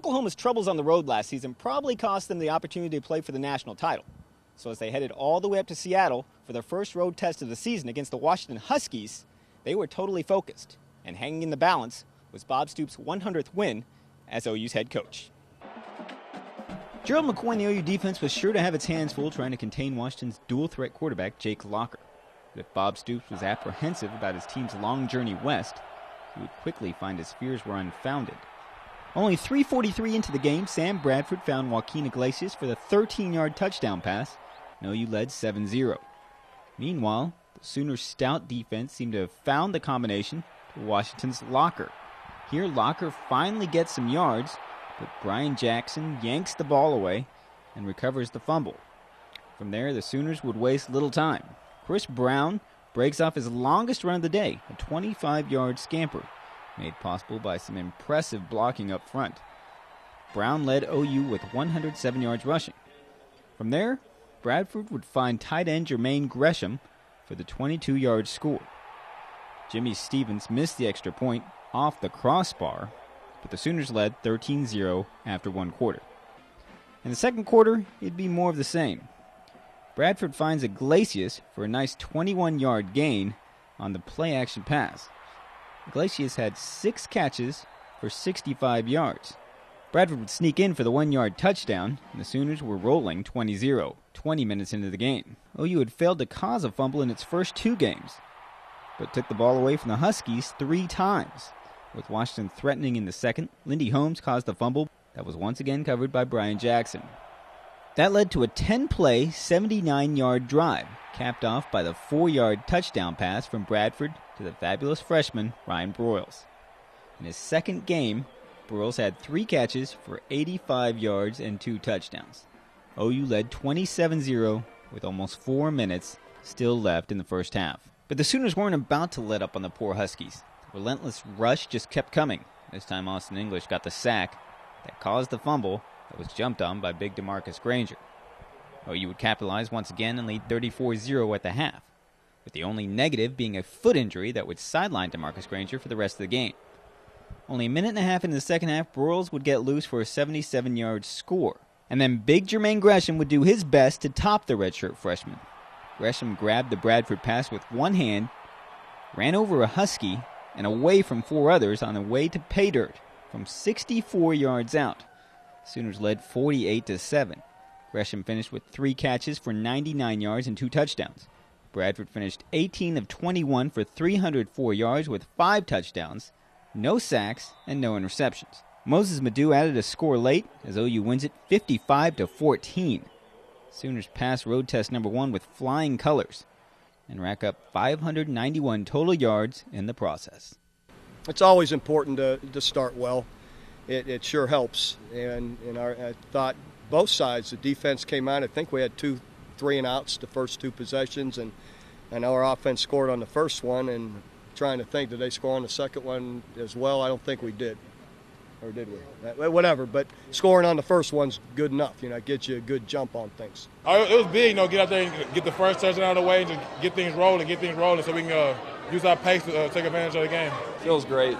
Oklahoma's troubles on the road last season probably cost them the opportunity to play for the national title. So as they headed all the way up to Seattle for their first road test of the season against the Washington Huskies, they were totally focused. And hanging in the balance was Bob Stoops' 100th win as OU's head coach. Gerald McCoy and the OU defense was sure to have its hands full trying to contain Washington's dual-threat quarterback, Jake Locker. But if Bob Stoops was apprehensive about his team's long journey west, he would quickly find his fears were unfounded. Only 3:43 into the game, Sam Bradford found Joaquin Iglesias for the 13-yard touchdown pass, and OU led 7-0. Meanwhile, the Sooners' stout defense seemed to have found the combination to Washington's Locker. Here, Locker finally gets some yards, but Brian Jackson yanks the ball away and recovers the fumble. From there, the Sooners would waste little time. Chris Brown breaks off his longest run of the day, a 25-yard scamper, made possible by some impressive blocking up front. Brown led OU with 107 yards rushing. From there, Bradford would find tight end Jermaine Gresham for the 22-yard score. Jimmy Stevens missed the extra point off the crossbar, but the Sooners led 13-0 after one quarter. In the second quarter, it'd be more of the same. Bradford finds Iglesias for a nice 21-yard gain on the play-action pass. Iglesias had 6 catches for 65 yards. Bradford would sneak in for the 1-yard touchdown, and the Sooners were rolling 20-0, 20 minutes into the game. OU had failed to cause a fumble in its first 2 games, but took the ball away from the Huskies 3 times. With Washington threatening in the second, Lindy Holmes caused a fumble that was once again covered by Brian Jackson. That led to a 10-play, 79-yard drive, capped off by the 4-yard touchdown pass from Bradford to the fabulous freshman Ryan Broyles. In his second game, Broyles had 3 catches for 85 yards and 2 touchdowns. OU led 27-0 with almost 4 minutes still left in the first half. But the Sooners weren't about to let up on the poor Huskies. The relentless rush just kept coming. This time Austin English got the sack that caused the fumble that was jumped on by big DeMarcus Granger. OU would capitalize once again and lead 34-0 at the half, with the only negative being a foot injury that would sideline DeMarcus Granger for the rest of the game. Only a minute and a half into the second half, Broyles would get loose for a 77-yard score, and then big Jermaine Gresham would do his best to top the redshirt freshman. Gresham grabbed the Bradford pass with one hand, ran over a Husky, and away from 4 others on the way to pay dirt from 64 yards out. Sooners led 48-7. Gresham finished with 3 catches for 99 yards and 2 touchdowns. Bradford finished 18 of 21 for 304 yards with 5 touchdowns, no sacks, and no interceptions. Moses Madu added a score late as OU wins it 55-14. Sooners pass road test number 1 with flying colors and rack up 591 total yards in the process. It's always important to start well. It sure helps. And I thought both sides, the defense came out. I think we had 2 3-and-outs the first 2 possessions, and our offense scored on the first one. And trying to think, did they score on the second one as well? I don't think we did. Or did we? Whatever, but scoring on the first one's good enough. It gets you a good jump on things. It was big, get out there and get the first touchdown out of the way and just get things rolling so we can use our pace to take advantage of the game. Feels great.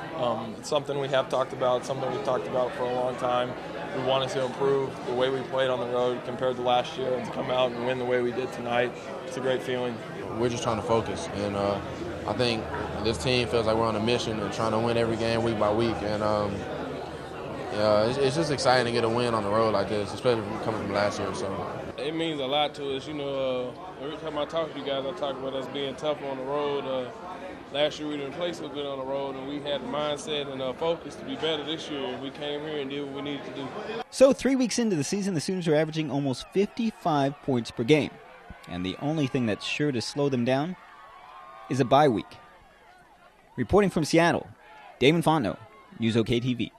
It's something we have talked about, something we've talked about for a long time. We wanted to improve the way we played on the road compared to last year, and to come out and win the way we did tonight, it's a great feeling. We're just trying to focus, and I think this team feels like we're on a mission and trying to win every game week by week, and it's just exciting to get a win on the road like this, especially coming from last year. So it means a lot to us. Every time I talk to you guys, I talk about us being tough on the road. Last year we didn't play so good on the road, and we had the mindset and focus to be better this year. We came here and did what we needed to do. So 3 weeks into the season, the Sooners are averaging almost 55 points per game. And the only thing that's sure to slow them down is a bye week. Reporting from Seattle, Damon Fontenot, News OK TV.